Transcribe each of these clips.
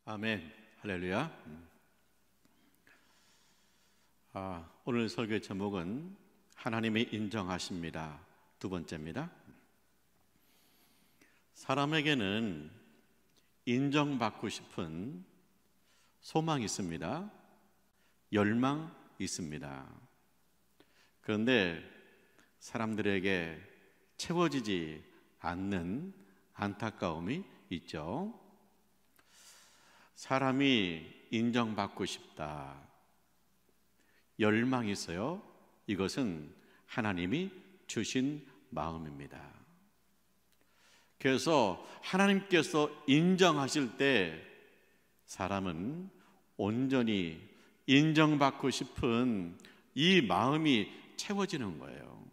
아멘. 할렐루야. 오늘 설교의 제목은 하나님이 인정하십니다. 두 번째입니다. 사람에게는 인정받고 싶은 소망이 있습니다. 열망이 있습니다. 그런데 사람들에게 채워지지 않는 안타까움이 있죠. 사람이 인정받고 싶다. 열망이 있어요. 이것은 하나님이 주신 마음입니다. 그래서 하나님께서 인정하실 때 사람은 온전히 인정받고 싶은 이 마음이 채워지는 거예요.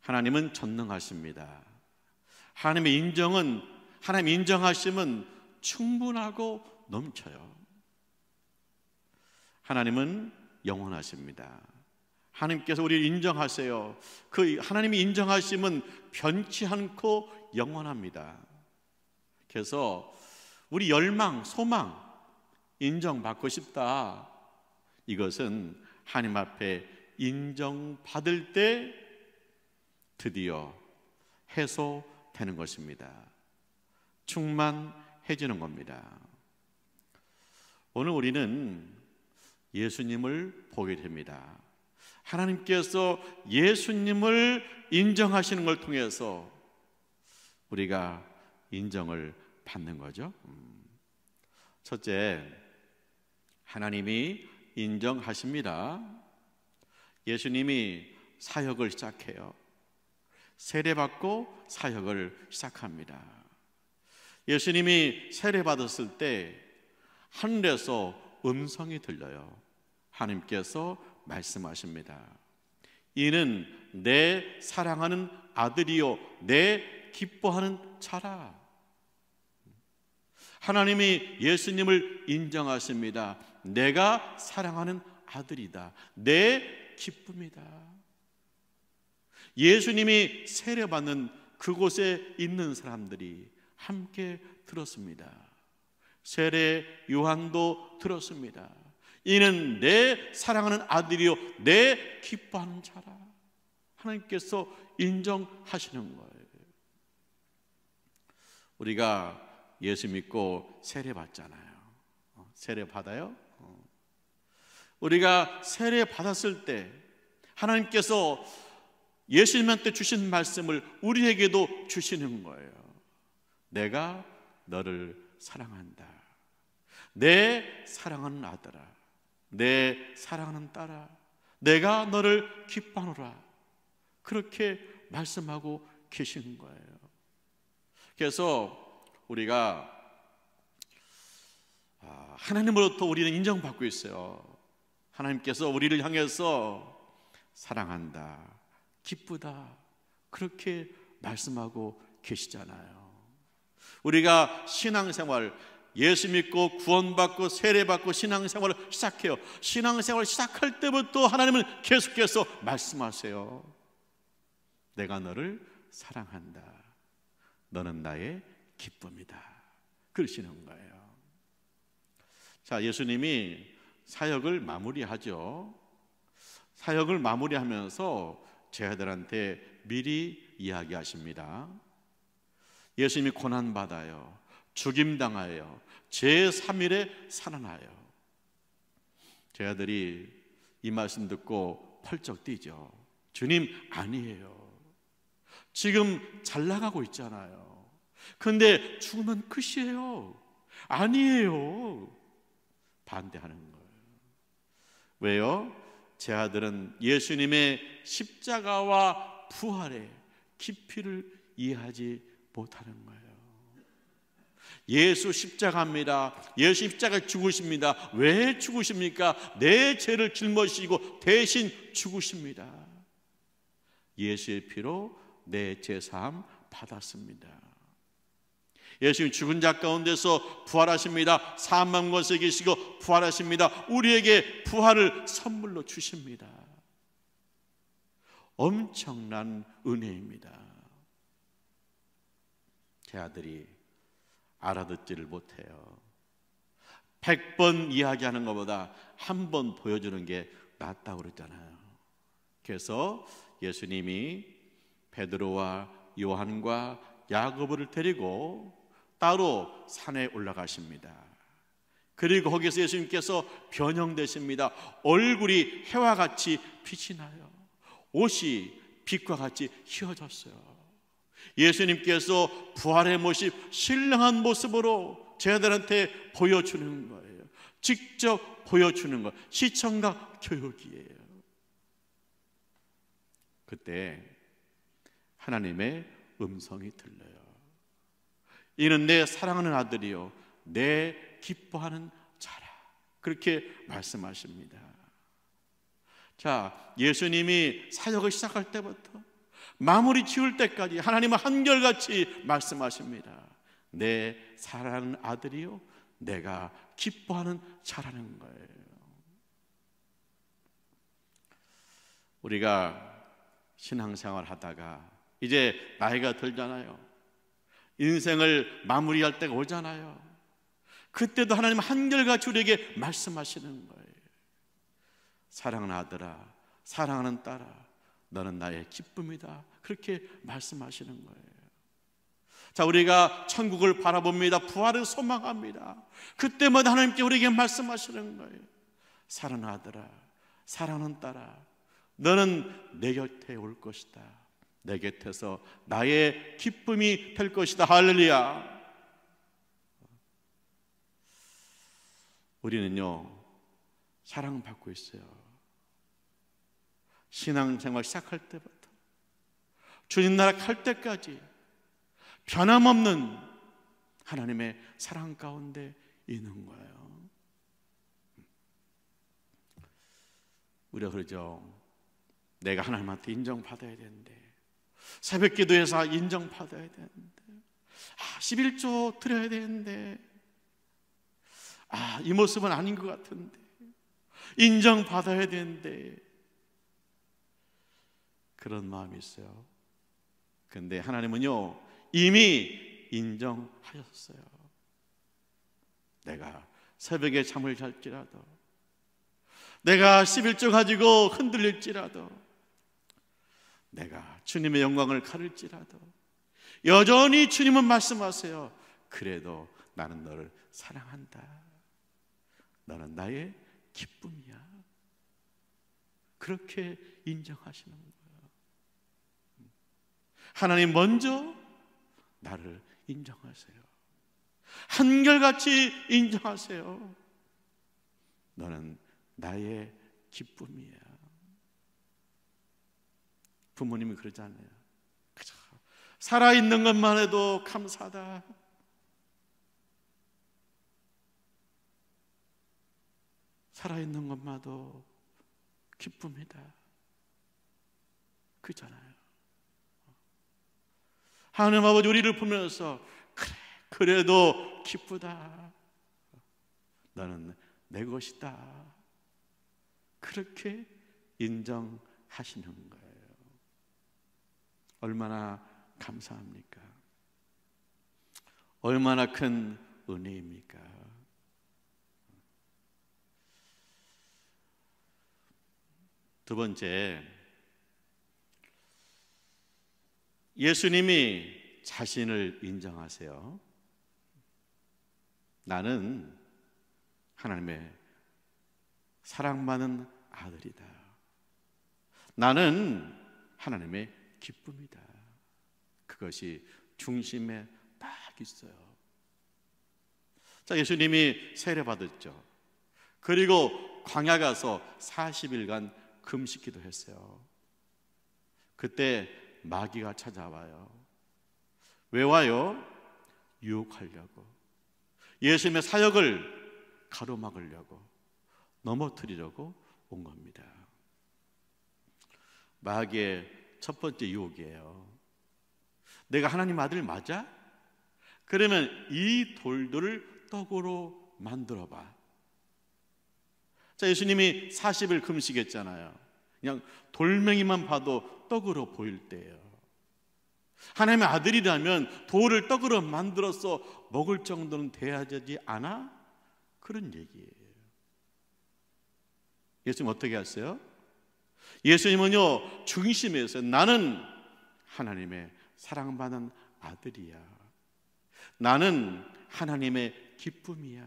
하나님은 전능하십니다. 하나님 인정하심은 충분하고 넘쳐요. 하나님은 영원하십니다. 하나님께서 우리를 인정하세요. 그 하나님이 인정하심은 변치 않고 영원합니다. 그래서 우리 열망, 소망, 인정받고 싶다. 이것은 하나님 앞에 인정받을 때 드디어 해소되는 것입니다. 충만해지는 겁니다. 오늘 우리는 예수님을 보게 됩니다. 하나님께서 예수님을 인정하시는 걸 통해서 우리가 인정을 받는 거죠. 첫째, 하나님이 인정하십니다. 예수님이 사역을 시작해요. 세례받고 사역을 시작합니다. 예수님이 세례받았을 때 하늘에서 음성이 들려요. 하나님께서 말씀하십니다. 이는 내 사랑하는 아들이요 내 기뻐하는 자라. 하나님이 예수님을 인정하십니다. 내가 사랑하는 아들이다. 내 기쁨이다. 예수님이 세례받는 그곳에 있는 사람들이 함께 들었습니다. 세례 요한도 들었습니다. 이는 내 사랑하는 아들이요 내 기뻐하는 자라. 하나님께서 인정하시는 거예요. 우리가 예수 믿고 세례 받잖아요. 세례 받아요? 우리가 세례 받았을 때 하나님께서 예수님한테 주신 말씀을 우리에게도 주시는 거예요. 내가 너를 사랑한다. 내 사랑하는 아들아, 내 사랑하는 딸아, 내가 너를 기뻐하노라. 그렇게 말씀하고 계시는 거예요. 그래서 우리가 하나님으로부터 우리는 인정받고 있어요. 하나님께서 우리를 향해서 사랑한다, 기쁘다, 그렇게 말씀하고 계시잖아요. 우리가 신앙생활, 예수 믿고 구원받고 세례받고 신앙생활을 시작해요. 신앙생활을 시작할 때부터 하나님은 계속해서 말씀하세요. 내가 너를 사랑한다. 너는 나의 기쁨이다. 그러시는 거예요. 자, 예수님이 사역을 마무리하죠. 사역을 마무리하면서 제자들한테 미리 이야기하십니다. 예수님이 고난받아요. 죽임당하여 제3일에 살아나요. 제자들이 이 말씀 듣고 펄쩍 뛰죠. 주님, 아니에요. 지금 잘 나가고 있잖아요. 그런데 죽으면 끝이에요. 아니에요. 반대하는 거예요. 왜요? 제자들은 예수님의 십자가와 부활의 깊이를 이해하지 못하는 거예요. 예수 십자가입니다. 예수 십자가 죽으십니다. 왜 죽으십니까? 내 죄를 짊어지시고 대신 죽으십니다. 예수의 피로 내 죄사함 받았습니다. 예수님 죽은 자 가운데서 부활하십니다. 사망 곳에 계시고 부활하십니다. 우리에게 부활을 선물로 주십니다. 엄청난 은혜입니다. 제 아들이 알아듣지를 못해요. 100번 이야기하는 것보다 한 번 보여주는 게 낫다고 그랬잖아요. 그래서 예수님이 베드로와 요한과 야고보를 데리고 따로 산에 올라가십니다. 그리고 거기서 예수님께서 변형되십니다. 얼굴이 해와 같이 빛이 나요. 옷이 빛과 같이 휘어졌어요. 예수님께서 부활의 모습, 신령한 모습으로 제자들한테 보여주는 거예요. 직접 보여주는 거, 시청각 교육이에요. 그때 하나님의 음성이 들려요. 이는 내 사랑하는 아들이요 내 기뻐하는 자라. 그렇게 말씀하십니다. 자, 예수님이 사역을 시작할 때부터 마무리 지을 때까지 하나님은 한결같이 말씀하십니다. 내 사랑하는 아들이요 내가 기뻐하는 자라는 거예요. 우리가 신앙생활 하다가 이제 나이가 들잖아요. 인생을 마무리할 때가 오잖아요. 그때도 하나님 한결같이 우리에게 말씀하시는 거예요. 사랑하는 아들아, 사랑하는 딸아, 너는 나의 기쁨이다. 그렇게 말씀하시는 거예요. 자, 우리가 천국을 바라봅니다. 부활을 소망합니다. 그때마다 하나님께 우리에게 말씀하시는 거예요. 사랑하는 아들아, 사랑하는 딸아, 너는 내 곁에 올 것이다. 내 곁에서 나의 기쁨이 될 것이다. 할렐루야. 우리는요 사랑받고 있어요. 신앙생활 시작할 때부터 주님 나라 갈 때까지 변함없는 하나님의 사랑 가운데 있는 거예요. 우리가 그러죠. 내가 하나님한테 인정받아야 되는데, 새벽 기도에서 인정받아야 되는데, 11조 드려야 되는데, 이 모습은 아닌 것 같은데, 인정받아야 되는데, 그런 마음이 있어요. 근데 하나님은요 이미 인정하셨어요. 내가 새벽에 잠을 잘지라도, 내가 11조 가지고 흔들릴지라도, 내가 주님의 영광을 가릴지라도 여전히 주님은 말씀하세요. 그래도 나는 너를 사랑한다. 너는 나의 기쁨이야. 그렇게 인정하시는 거예요. 하나님 먼저 나를 인정하세요. 한결같이 인정하세요. 너는 나의 기쁨이야. 부모님이 그러잖아요. 그저 살아있는 것만 해도 감사하다. 살아있는 것만도 기쁨이다. 그잖아요. 하나님 아버지 우리를 보면서 그래도 기쁘다. 너는 내 것이다. 그렇게 인정하시는 거예요. 얼마나 감사합니까? 얼마나 큰 은혜입니까? 두 번째, 예수님이 자신을 인정하세요. 나는 하나님의 사랑받는 아들이다. 나는 하나님의 기쁨이다. 그것이 중심에 딱 있어요. 자, 예수님이 세례받았죠. 그리고 광야 가서 40일간 금식기도 했어요. 그때 마귀가 찾아와요. 왜 와요? 유혹하려고, 예수님의 사역을 가로막으려고, 넘어뜨리려고 온 겁니다. 마귀의 첫 번째 유혹이에요. 내가 하나님 아들 맞아? 그러면 이 돌들을 떡으로 만들어봐. 자, 예수님이 40일 금식했잖아요. 그냥 돌멩이만 봐도 떡으로 보일 때예요. 하나님의 아들이라면 돌을 떡으로 만들어서 먹을 정도는 돼야 되지 않아? 그런 얘기예요. 예수님 어떻게 하세요? 예수님은요, 중심에서 나는 하나님의 사랑받는 아들이야. 나는 하나님의 기쁨이야.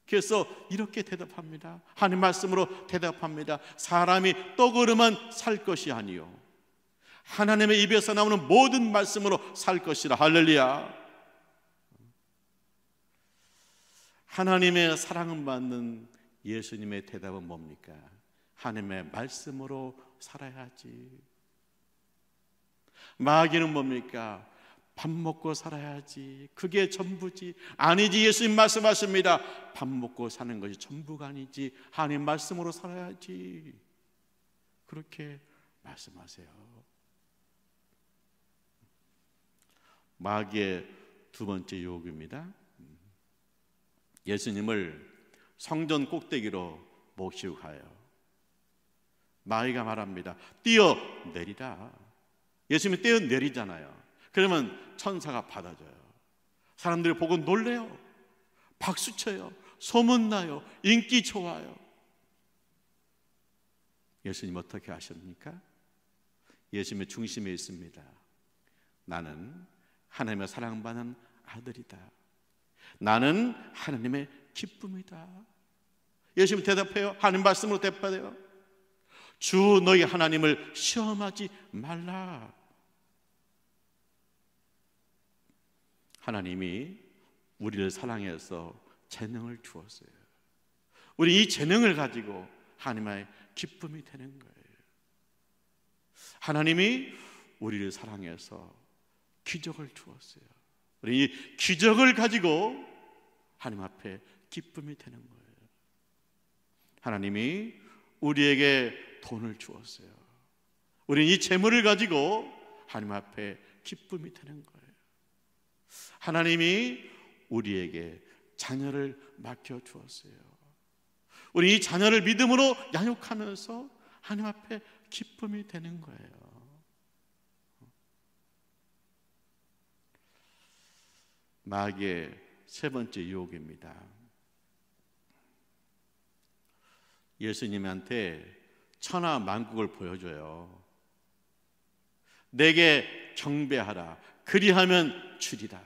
그래서 이렇게 대답합니다. 하나님 말씀으로 대답합니다. 사람이 떡으로만 살 것이 아니요 하나님의 입에서 나오는 모든 말씀으로 살 것이라. 할렐루야. 하나님의 사랑을 받는 예수님의 대답은 뭡니까? 하나님의 말씀으로 살아야지. 마귀는 뭡니까? 밥 먹고 살아야지. 그게 전부지. 아니지. 예수님 말씀하십니다. 밥 먹고 사는 것이 전부가 아니지. 하나님 말씀으로 살아야지. 그렇게 말씀하세요. 마귀의 두 번째 유혹입니다. 예수님을 성전 꼭대기로 모시고 가요. 마귀가 말합니다. 뛰어내리라. 예수님이 뛰어내리잖아요. 그러면 천사가 받아줘요. 사람들이 보고 놀래요. 박수쳐요. 소문나요. 인기 좋아요. 예수님 어떻게 하십니까? 예수님의 중심에 있습니다. 나는 하나님의 사랑받는 아들이다. 나는 하나님의 기쁨이다. 예수님 대답해요. 하나님 말씀으로 대답해요. 주 너희 하나님을 시험하지 말라. 하나님이 우리를 사랑해서 재능을 주었어요. 우리 이 재능을 가지고 하나님의 기쁨이 되는 거예요. 하나님이 우리를 사랑해서 기적을 주었어요. 우리 이 기적을 가지고 하나님 앞에 기쁨이 되는 거예요. 하나님이 우리에게 돈을 주었어요. 우리는 이 재물을 가지고 하나님 앞에 기쁨이 되는 거예요. 하나님이 우리에게 자녀를 맡겨 주었어요. 우리 이 자녀를 믿음으로 양육하면서 하나님 앞에 기쁨이 되는 거예요. 마귀의 세 번째 유혹입니다. 예수님한테 천하 만국을 보여줘요. 내게 경배하라. 그리하면 주리라.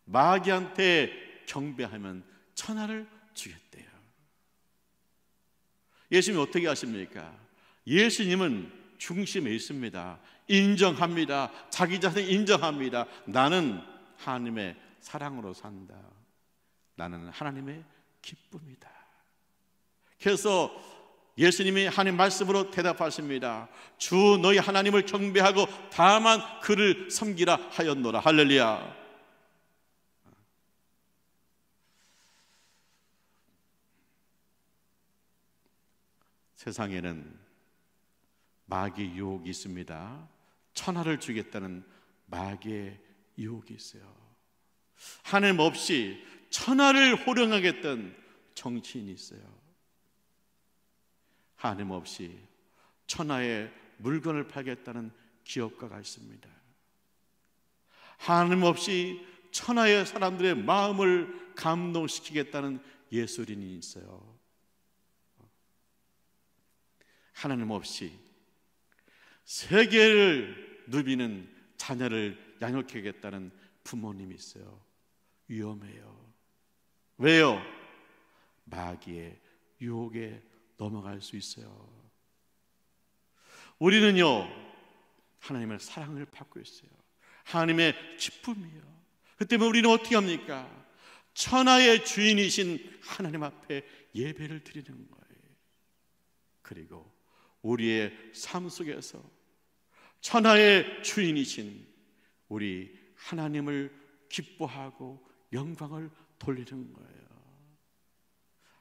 마귀한테 경배하면 천하를 주겠대요. 예수님이 어떻게 하십니까? 예수님은 중심에 있습니다. 인정합니다. 자기 자신 인정합니다. 나는 하나님의 사랑으로 산다. 나는 하나님의 기쁨이다. 그래서 예수님이 하나님 말씀으로 대답하십니다. 주 너희 하나님을 경배하고 다만 그를 섬기라 하였노라. 할렐루야. 세상에는 마귀의 유혹이 있습니다. 천하를 주겠다는 마귀의 유혹이 있어요. 하나님 없이 천하를 호령하겠던 정치인이 있어요. 하나님 없이 천하의 물건을 팔겠다는 기업가가 있습니다. 하나님 없이 천하의 사람들의 마음을 감동시키겠다는 예술인이 있어요. 하나님 없이 세계를 누비는 자녀를 양육하겠다는 부모님이 있어요. 위험해요. 왜요? 마귀의 유혹에 넘어갈 수 있어요. 우리는요, 하나님의 사랑을 받고 있어요. 하나님의 기쁨이에요. 그 때문에 우리는 어떻게 합니까? 천하의 주인이신 하나님 앞에 예배를 드리는 거예요. 그리고 우리의 삶 속에서 천하의 주인이신 우리 하나님을 기뻐하고 영광을 돌리는 거예요.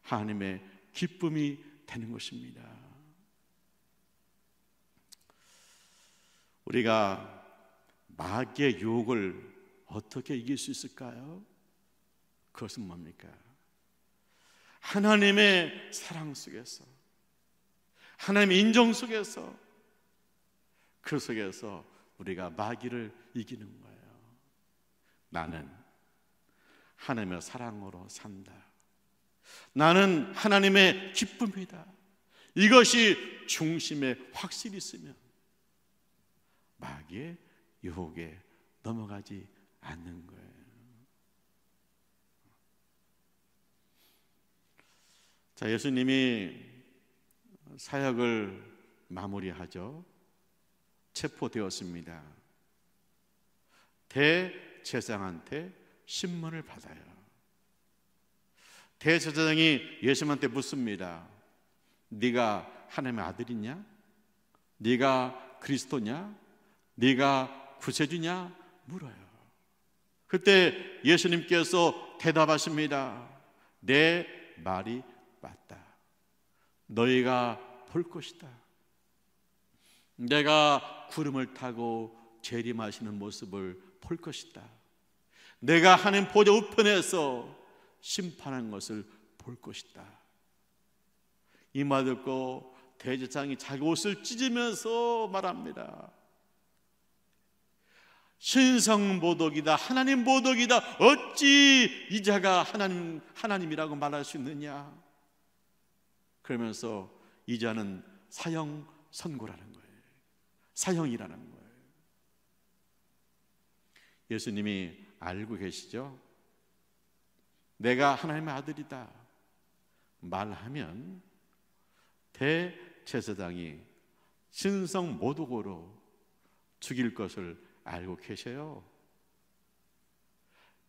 하나님의 기쁨이 되는 것입니다. 우리가 마귀의 유혹을 어떻게 이길 수 있을까요? 그것은 뭡니까? 하나님의 사랑 속에서, 하나님의 인정 속에서, 그 속에서 우리가 마귀를 이기는 거예요. 나는 하나님의 사랑으로 산다. 나는 하나님의 기쁨이다. 이것이 중심에 확실히 있으면 마귀의 유혹에 넘어가지 않는 거예요. 자, 예수님이 사역을 마무리하죠. 체포되었습니다. 대제사장한테 신문을 받아요. 대제사장이 예수님한테 묻습니다. 네가 하나님의 아들이냐? 네가 그리스도냐? 네가 구세주냐? 물어요. 그때 예수님께서 대답하십니다. 내 말이 맞다. 너희가 볼 것이다. 내가 구름을 타고 재림하시는 모습을 볼 것이다. 내가 하나님 보좌 우편에서 심판한 것을 볼 것이다. 이 말 듣고 대제사장이 자기 옷을 찢으면서 말합니다. 신성모독이다. 하나님 모독이다. 어찌 이 자가 하나님이라고 말할 수 있느냐. 그러면서 이 자는 사형 선고라는 거예요. 사형이라는 거예요. 예수님이 알고 계시죠? 내가 하나님의 아들이다 말하면 대제사장이 신성모독으로 죽일 것을 알고 계셔요.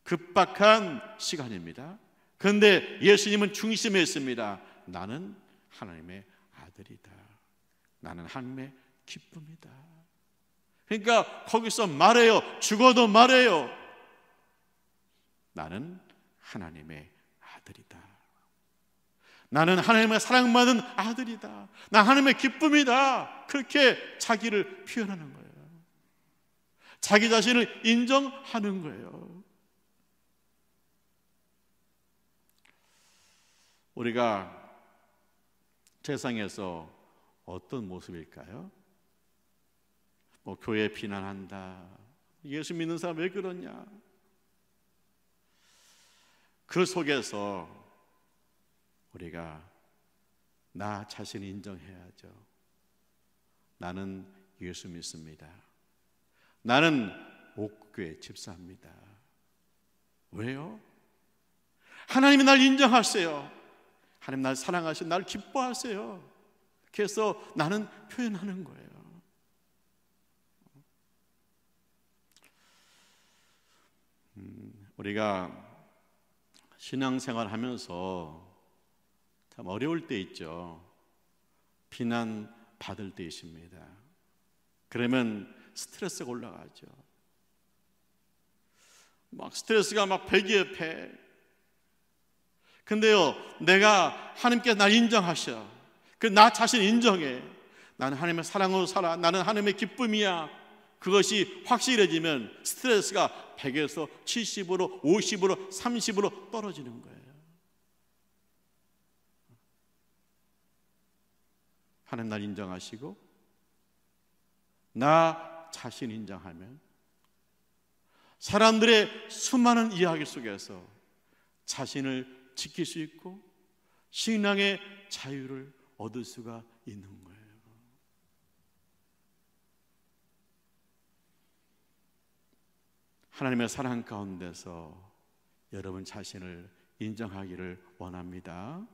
급박한 시간입니다. 그런데 예수님은 중심에 있습니다. 나는 하나님의 아들이다. 나는 하나님의 기쁨이다. 그러니까 거기서 말해요. 죽어도 말해요. 나는 하나님의 아들이다. 나는 하나님의 사랑받은 아들이다. 나 하나님의 기쁨이다. 그렇게 자기를 표현하는 거예요. 자기 자신을 인정하는 거예요. 우리가 세상에서 어떤 모습일까요? 교회 비난한다. 예수 믿는 사람 왜 그러냐? 그 속에서 우리가 나 자신을 인정해야죠. 나는 예수 믿습니다. 나는 옥교회 집사입니다. 왜요? 하나님이 날 인정하세요. 하나님 날 사랑하시고 날 기뻐하세요. 그래서 나는 표현하는 거예요. 우리가 신앙생활 하면서 참 어려울 때 있죠. 비난 받을 때 있습니다. 그러면 스트레스가 올라가죠. 막 스트레스가 막 100이에요, 100. 근데요, 내가 하나님께서 날 인정하셔. 그 나 자신 인정해. 나는 하나님의 사랑으로 살아. 나는 하나님의 기쁨이야. 그것이 확실해지면 스트레스가 100에서 70으로 50으로 30으로 떨어지는 거예요. 하나님 날 인정하시고 나 자신 인정하면 사람들의 수많은 이야기 속에서 자신을 지킬 수 있고 신앙의 자유를 얻을 수가 있는 거예요. 하나님의 사랑 가운데서 여러분 자신을 인정하기를 원합니다.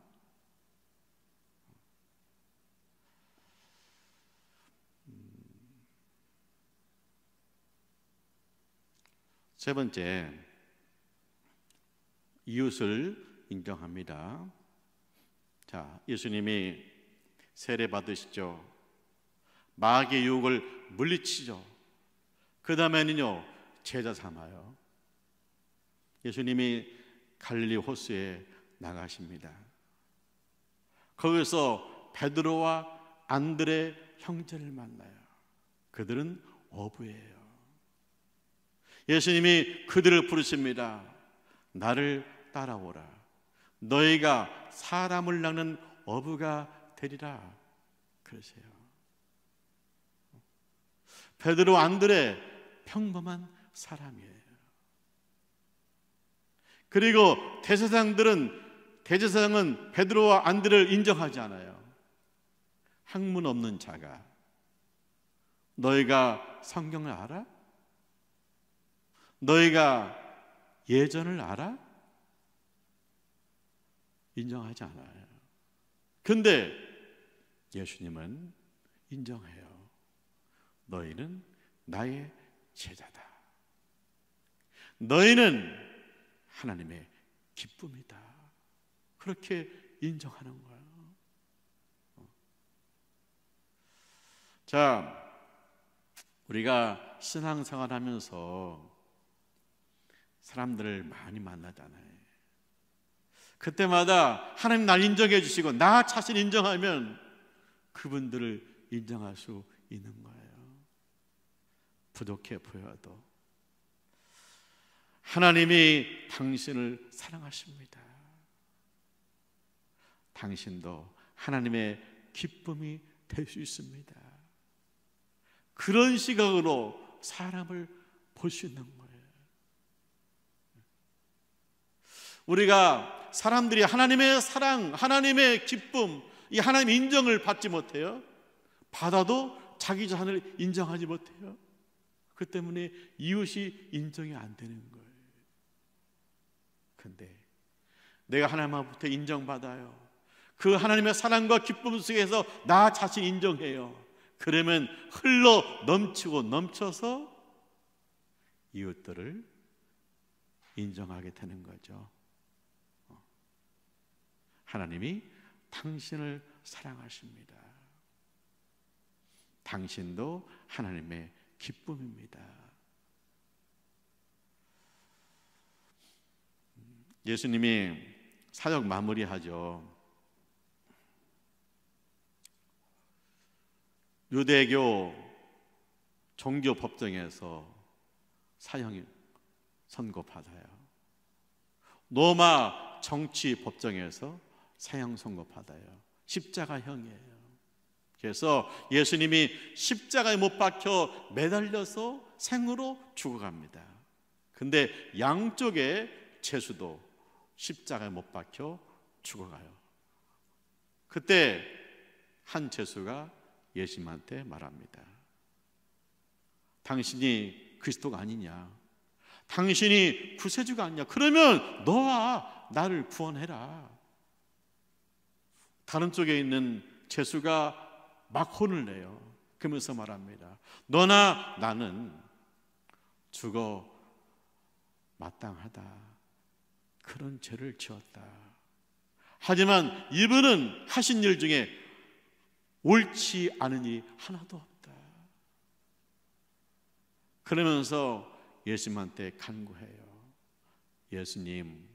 세 번째, 이웃을 인정합니다. 자, 예수님이 세례 받으시죠. 마귀의 유혹을 물리치죠. 그 다음에는요, 제자 삼아요. 예수님이 갈릴리 호수에 나가십니다. 거기서 베드로와 안드레 형제를 만나요. 그들은 어부예요. 예수님이 그들을 부르십니다. 나를 따라오라. 너희가 사람을 낚는 어부가 되리라. 그러세요. 베드로, 안드레 평범한 사람이에요. 그리고 대제사장은 베드로와 안드레를 인정하지 않아요. 학문 없는 자가 너희가 성경을 알아? 너희가 예전을 알아? 인정하지 않아요. 근데 예수님은 인정해요. 너희는 나의 제자다. 너희는 하나님의 기쁨이다. 그렇게 인정하는 거예요. 자, 우리가 신앙생활 하면서 사람들을 많이 만나잖아요. 그때마다 하나님 날 인정해 주시고 나 자신 인정하면 그분들을 인정할 수 있는 거예요. 부족해 보여도 하나님이 당신을 사랑하십니다. 당신도 하나님의 기쁨이 될 수 있습니다. 그런 시각으로 사람을 볼 수 있는 거예요. 우리가 사람들이 하나님의 사랑, 하나님의 기쁨, 이 하나님의 인정을 받지 못해요. 받아도 자기 자신을 인정하지 못해요. 그 때문에 이웃이 인정이 안 되는 거예요. 근데 내가 하나님으로부터 인정받아요. 그 하나님의 사랑과 기쁨 속에서 나 자신 인정해요. 그러면 흘러 넘치고 넘쳐서 이웃들을 인정하게 되는 거죠. 하나님이 당신을 사랑하십니다. 당신도 하나님의 기쁨입니다. 예수님이 사역 마무리하죠. 유대교 종교 법정에서 사형 선고받아요. 로마 정치 법정에서 사형 선고받아요. 십자가형이에요. 그래서 예수님이 십자가에 못 박혀 매달려서 생으로 죽어갑니다. 근데 양쪽에 제수도 십자가에 못 박혀 죽어가요. 그때 한 제수가 예수님한테 말합니다. 당신이 그리스도가 아니냐? 당신이 구세주가 아니냐? 그러면 너와 나를 구원해라. 다른 쪽에 있는 제수가 막 혼을 내요. 그러면서 말합니다. 너나 나는 죽어 마땅하다. 그런 죄를 지었다. 하지만 이분은 하신 일 중에 옳지 않은 일이 하나도 없다. 그러면서 예수님한테 간구해요. 예수님,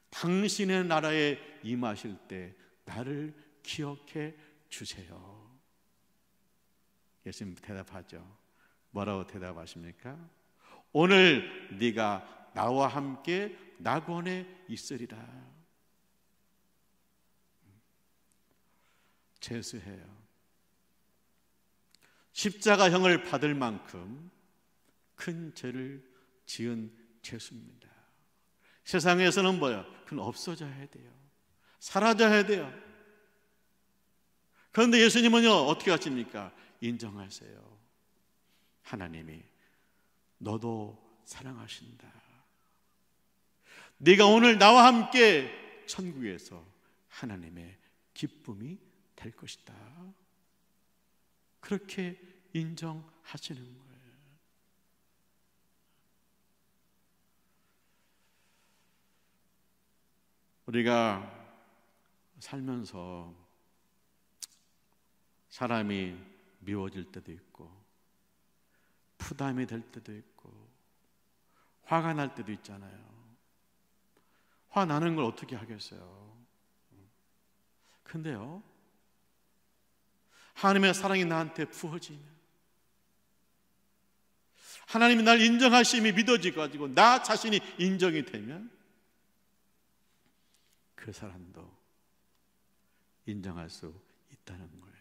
당신의 나라에 임하실 때 나를 기억해 주세요. 예수님 대답하죠. 뭐라고 대답하십니까? 오늘 네가 나와 함께 낙원에 있으리라. 죄수해요. 십자가형을 받을 만큼 큰 죄를 지은 죄수입니다. 세상에서는 뭐예요? 그건 없어져야 돼요. 사라져야 돼요. 그런데 예수님은요, 어떻게 하십니까? 인정하세요. 하나님이 너도 사랑하신다. 네가 오늘 나와 함께 천국에서 하나님의 기쁨이 될 것이다. 그렇게 인정하시는 거예요. 우리가 살면서 사람이 미워질 때도 있고 부담이 될 때도 있고 화가 날 때도 있잖아요. 화 나는 걸 어떻게 하겠어요? 근데요, 하나님의 사랑이 나한테 부어지면, 하나님이 날 인정하심이 믿어지고 나 자신이 인정이 되면 그 사람도 인정할 수 있다는 거예요.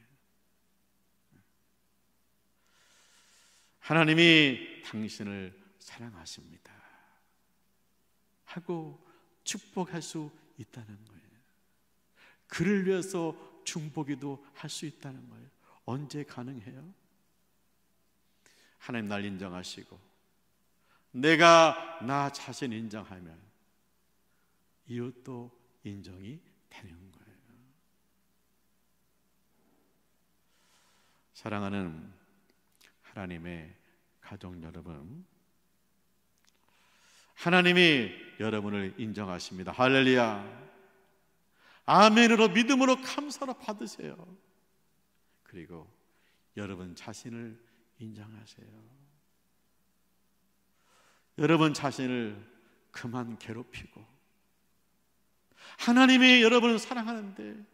하나님이 당신을 사랑하십니다 하고 축복할 수 있다는 거예요. 그를 위해서 중보기도 할 수 있다는 거예요. 언제 가능해요? 하나님 날 인정하시고 내가 나 자신 인정하면 이웃도 인정이 되는 거예요. 사랑하는 하나님의 가족 여러분, 하나님이 여러분을 인정하십니다. 할렐루야. 아멘으로 믿음으로 감사로 받으세요. 그리고 여러분 자신을 인정하세요. 여러분 자신을 그만 괴롭히고, 하나님이 여러분을 사랑하는데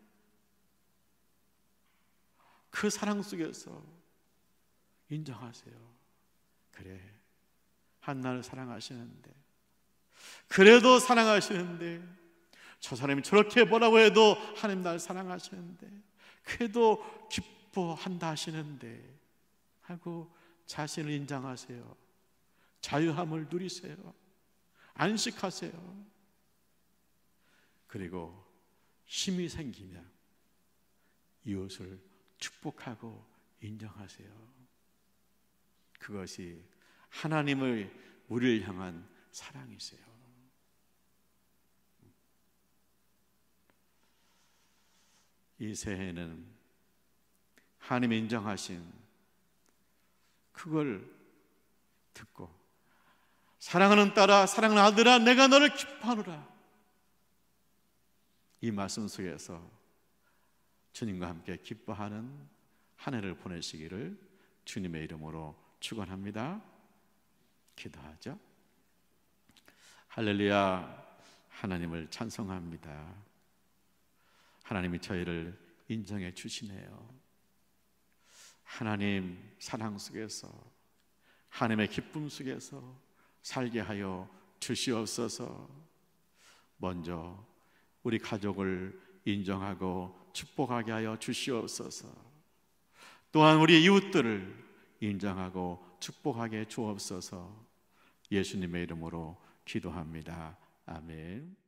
그 사랑 속에서 인정하세요. 그래, 한나를 사랑하시는데, 그래도 사랑하시는데, 저 사람이 저렇게 뭐라고 해도 하나님 날 사랑하시는데, 그래도 기뻐한다 하시는데 하고 자신을 인정하세요. 자유함을 누리세요. 안식하세요. 그리고 힘이 생기면 이웃을 축복하고 인정하세요. 그것이 하나님의 우리를 향한 사랑이세요. 이 새해는 하나님이 인정하신 그걸 듣고, 사랑하는 딸아, 사랑하는 아들아, 내가 너를 기뻐하노라, 이 말씀 속에서 주님과 함께 기뻐하는 한 해를 보내시기를 주님의 이름으로 축원합니다. 기도하죠. 할렐루야. 하나님을 찬송합니다. 하나님이 저희를 인정해 주시네요. 하나님 사랑 속에서, 하나님의 기쁨 속에서 살게 하여 주시옵소서. 먼저 우리 가족을 인정하고 축복하게 하여 주시옵소서. 또한 우리 이웃들을 인정하고 축복하게 주옵소서. 예수님의 이름으로 기도합니다. 아멘.